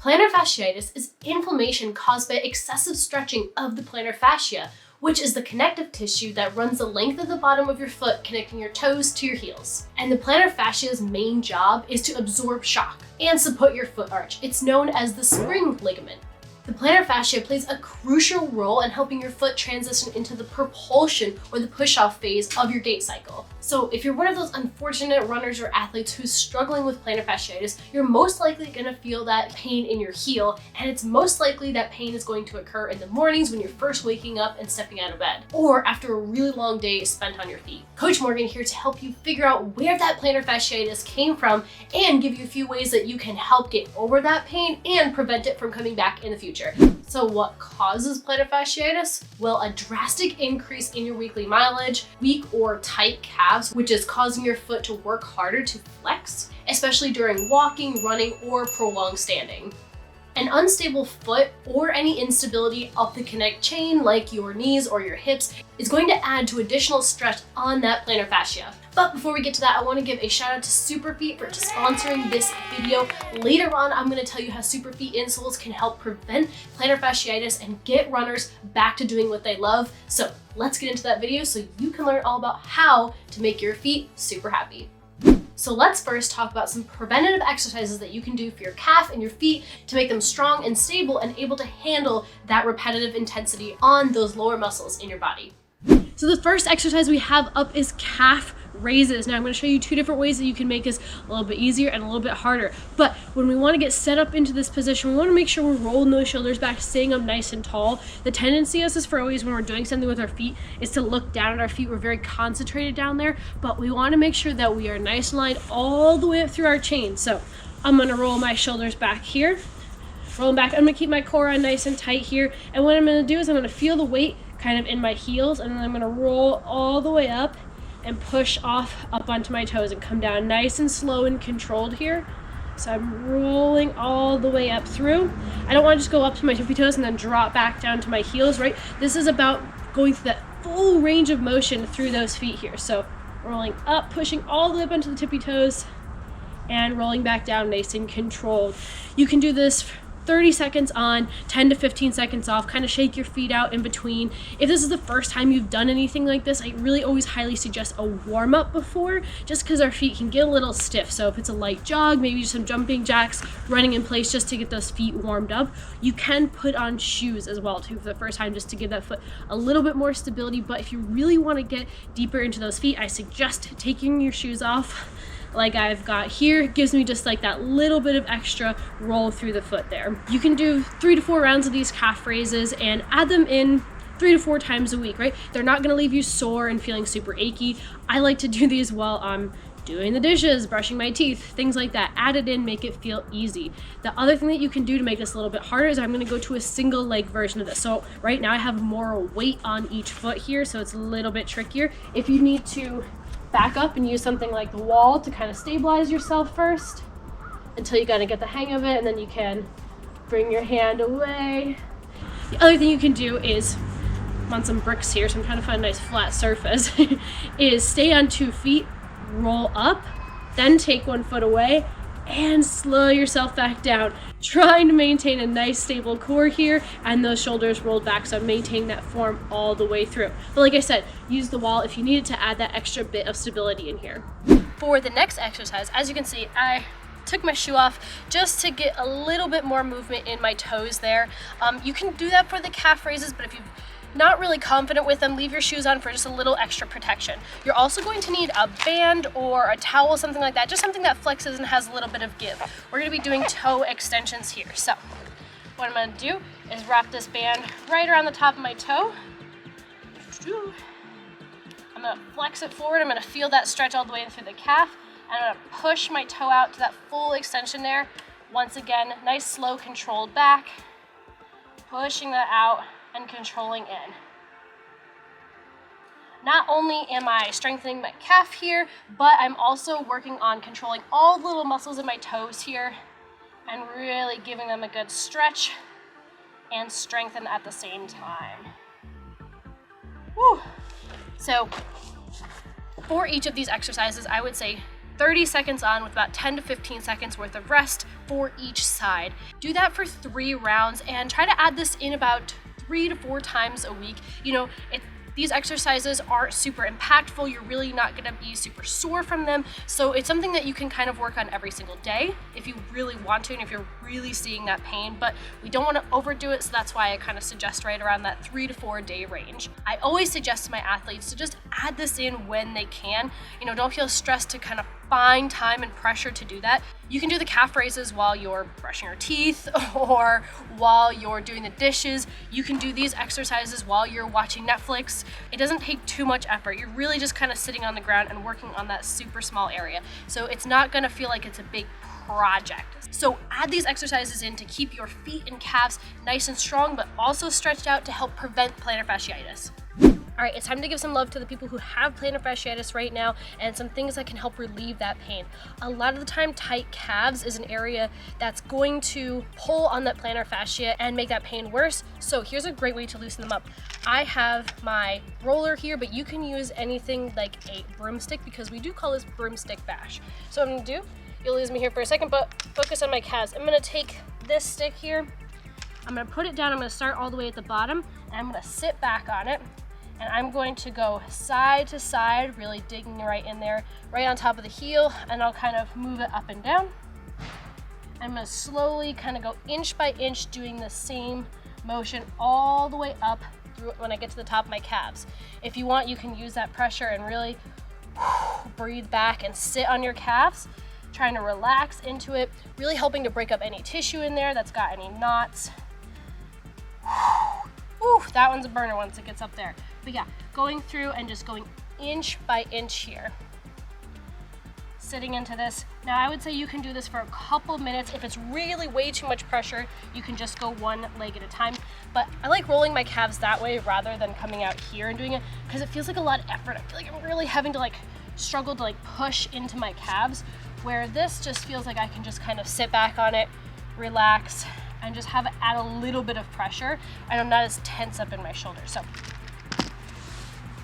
Plantar fasciitis is inflammation caused by excessive stretching of the plantar fascia, which is the connective tissue that runs the length of the bottom of your foot, connecting your toes to your heels. And the plantar fascia's main job is to absorb shock and support your foot arch. It's known as the spring ligament. The plantar fascia plays a crucial role in helping your foot transition into the propulsion or the push-off phase of your gait cycle. So if you're one of those unfortunate runners or athletes who's struggling with plantar fasciitis, you're most likely gonna feel that pain in your heel, and it's most likely that pain is going to occur in the mornings when you're first waking up and stepping out of bed, or after a really long day spent on your feet. Coach Morgan here to help you figure out where that plantar fasciitis came from and give you a few ways that you can help get over that pain and prevent it from coming back in the future. So what causes plantar fasciitis? Well, a drastic increase in your weekly mileage, weak or tight calves, which is causing your foot to work harder to flex, especially during walking, running, or prolonged standing. An unstable foot or any instability of the connect chain, like your knees or your hips, is going to add to additional stress on that plantar fascia. But before we get to that, I want to give a shout out to Superfeet for sponsoring this video. Later on, I'm going to tell you how Superfeet insoles can help prevent plantar fasciitis and get runners back to doing what they love. So let's get into that video so you can learn all about how to make your feet super happy. So let's first talk about some preventative exercises that you can do for your calf and your feet to make them strong and stable and able to handle that repetitive intensity on those lower muscles in your body. So the first exercise we have up is calf raises. Now I'm going to show you two different ways that you can make this a little bit easier and a little bit harder. But when we want to get set up into this position, we want to make sure we're rolling those shoulders back, staying up nice and tall. The tendency is for always when we're doing something with our feet is to look down at our feet. We're very concentrated down there, but we want to make sure that we are nice and lined all the way up through our chain. So I'm going to roll my shoulders back here, rolling back. I'm going to keep my core on nice and tight here. And what I'm going to do is I'm going to feel the weight kind of in my heels, and then I'm going to roll all the way up and push off up onto my toes and come down nice and slow and controlled here. So I'm rolling all the way up through. I don't want to just go up to my tippy toes and then drop back down to my heels, right? This is about going through that full range of motion through those feet here. So rolling up, pushing all the way up onto the tippy toes and rolling back down nice and controlled. You can do this 30 seconds on, 10 to 15 seconds off, kind of shake your feet out in between. If this is the first time you've done anything like this, I really always highly suggest a warm up before, just because our feet can get a little stiff. So if it's a light jog, maybe just some jumping jacks, running in place just to get those feet warmed up. You can put on shoes as well too for the first time, just to give that foot a little bit more stability. But if you really want to get deeper into those feet, I suggest taking your shoes off like I've got here. It gives me just like that little bit of extra roll through the foot there. You can do 3 to 4 rounds of these calf raises and add them in 3 to 4 times a week, right? They're not going to leave you sore and feeling super achy. I like to do these while I'm doing the dishes, brushing my teeth, things like that. Add it in, make it feel easy. The other thing that you can do to make this a little bit harder is I'm going to go to a single leg version of this. So right now I have more weight on each foot here, so it's a little bit trickier. If you need to back up and use something like the wall to kind of stabilize yourself first until you kind of get the hang of it, and then you can bring your hand away. The other thing you can do is, I'm on some bricks here, so I'm trying to find a nice flat surface, is stay on 2 feet, roll up, then take 1 foot away, and slow yourself back down, trying to maintain a nice stable core here and those shoulders rolled back, so maintain that form all the way through. But like I said, use the wall if you needed to add that extra bit of stability in here. For the next exercise, as you can see, I took my shoe off just to get a little bit more movement in my toes there. You can do that for the calf raises, but if you're not really confident with them, leave your shoes on for just a little extra protection. You're also going to need a band or a towel, something like that, just something that flexes and has a little bit of give. We're going to be doing toe extensions here. So what I'm going to do is wrap this band right around the top of my toe. I'm going to flex it forward. I'm going to feel that stretch all the way in through the calf. And I'm going to push my toe out to that full extension there. Once again, nice, slow, controlled back. Pushing that out and controlling in. Not only am I strengthening my calf here, but I'm also working on controlling all the little muscles in my toes here and really giving them a good stretch and strengthen at the same time. Woo. So for each of these exercises, I would say 30 seconds on with about 10 to 15 seconds worth of rest for each side. Do that for 3 rounds and try to add this in about 3 to 4 times a week. You know, these exercises aren't super impactful. You're really not gonna be super sore from them. So it's something that you can kind of work on every single day if you really want to and if you're really seeing that pain, but we don't wanna overdo it. So that's why I kind of suggest right around that 3 to 4 day range. I always suggest to my athletes to just add this in when they can. You know, don't feel stressed to kind of find time and pressure to do that. You can do the calf raises while you're brushing your teeth or while you're doing the dishes. You can do these exercises while you're watching Netflix. It doesn't take too much effort. You're really just kind of sitting on the ground and working on that super small area. So it's not gonna feel like it's a big project. So add these exercises in to keep your feet and calves nice and strong, but also stretched out to help prevent plantar fasciitis. All right, it's time to give some love to the people who have plantar fasciitis right now and some things that can help relieve that pain. A lot of the time, tight calves is an area that's going to pull on that plantar fascia and make that pain worse. So here's a great way to loosen them up. I have my roller here, but you can use anything like a broomstick because we do call this broomstick bash. So what I'm gonna do, you'll lose me here for a second, but focus on my calves. I'm gonna take this stick here, I'm gonna put it down, I'm gonna start all the way at the bottom, and I'm gonna sit back on it. And I'm going to go side to side, really digging right in there, right on top of the heel, and I'll kind of move it up and down. I'm gonna slowly kind of go inch by inch, doing the same motion all the way up through when I get to the top of my calves. If you want, you can use that pressure and really breathe back and sit on your calves, trying to relax into it, really helping to break up any tissue in there that's got any knots. Ooh, that one's a burner once it gets up there. But yeah, going through and just going inch by inch here. Sitting into this. Now I would say you can do this for a couple minutes. If it's really way too much pressure, you can just go one leg at a time. But I like rolling my calves that way rather than coming out here and doing it because it feels like a lot of effort. I feel like I'm really having to struggle to push into my calves, where this just feels like I can just kind of sit back on it, relax, and just have it add a little bit of pressure, and I'm not as tense up in my shoulders. So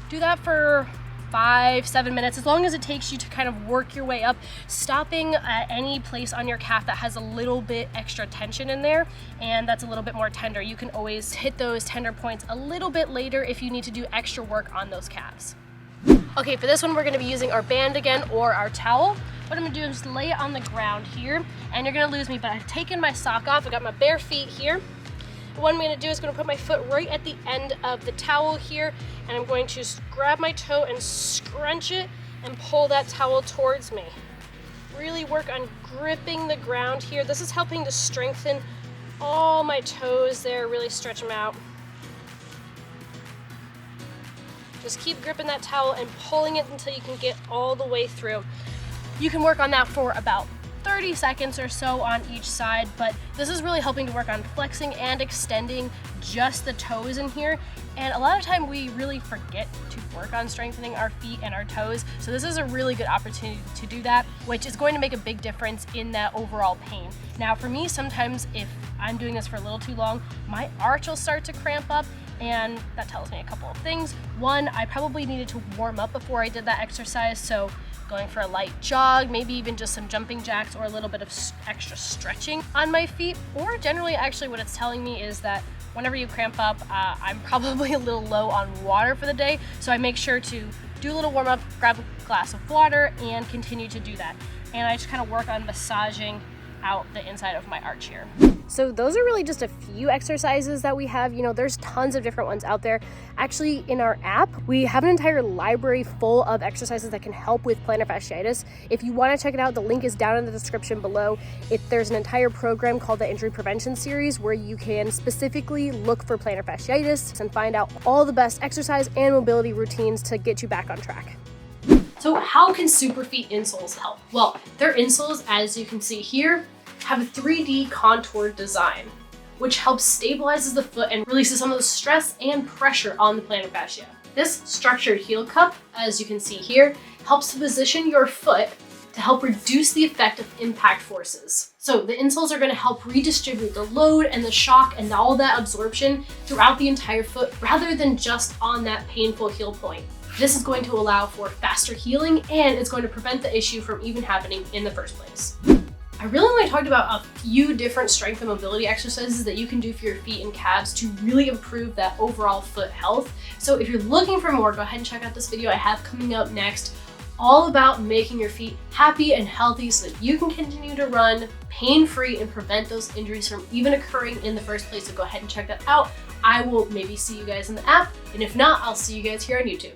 do that for 5-7 minutes, as long as it takes you to kind of work your way up, stopping at any place on your calf that has a little bit extra tension in there and that's a little bit more tender. You can always hit those tender points a little bit later if you need to do extra work on those calves. Okay, for this one, we're gonna be using our band again or our towel. What I'm gonna do is just lay it on the ground here, and you're gonna lose me, but I've taken my sock off. I got my bare feet here. What I'm gonna do is gonna put my foot right at the end of the towel here, and I'm going to grab my toe and scrunch it and pull that towel towards me. Really work on gripping the ground here. This is helping to strengthen all my toes there, really stretch them out. Just keep gripping that towel and pulling it until you can get all the way through. You can work on that for about 30 seconds or so on each side, but this is really helping to work on flexing and extending just the toes in here. And a lot of time we really forget to work on strengthening our feet and our toes. So this is a really good opportunity to do that, which is going to make a big difference in that overall pain. Now for me, sometimes if I'm doing this for a little too long, my arch will start to cramp up, and that tells me a couple of things. One, I probably needed to warm up before I did that exercise, so going for a light jog, maybe even just some jumping jacks or a little bit of extra stretching on my feet. Or generally, actually what it's telling me is that whenever you cramp up, I'm probably a little low on water for the day, so I make sure to do a little warm up, grab a glass of water, and continue to do that. And I just kind of work on massaging out the inside of my arch here. So those are really just a few exercises that we have. You know, there's tons of different ones out there. Actually, in our app, we have an entire library full of exercises that can help with plantar fasciitis. If you want to check it out, the link is down in the description below. There's an entire program called the Injury Prevention Series where you can specifically look for plantar fasciitis and find out all the best exercise and mobility routines to get you back on track. So how can Superfeet insoles help? Well, their insoles, as you can see here, have a 3D contoured design, which helps stabilizes the foot and releases some of the stress and pressure on the plantar fascia. This structured heel cup, as you can see here, helps to position your foot to help reduce the effect of impact forces. So the insoles are going to help redistribute the load and the shock and all that absorption throughout the entire foot rather than just on that painful heel point. This is going to allow for faster healing, and it's going to prevent the issue from even happening in the first place. I really only talked about a few different strength and mobility exercises that you can do for your feet and calves to really improve that overall foot health. So if you're looking for more, go ahead and check out this video I have coming up next, all about making your feet happy and healthy so that you can continue to run pain-free and prevent those injuries from even occurring in the first place. So go ahead and check that out. I will maybe see you guys in the app, and if not, I'll see you guys here on YouTube.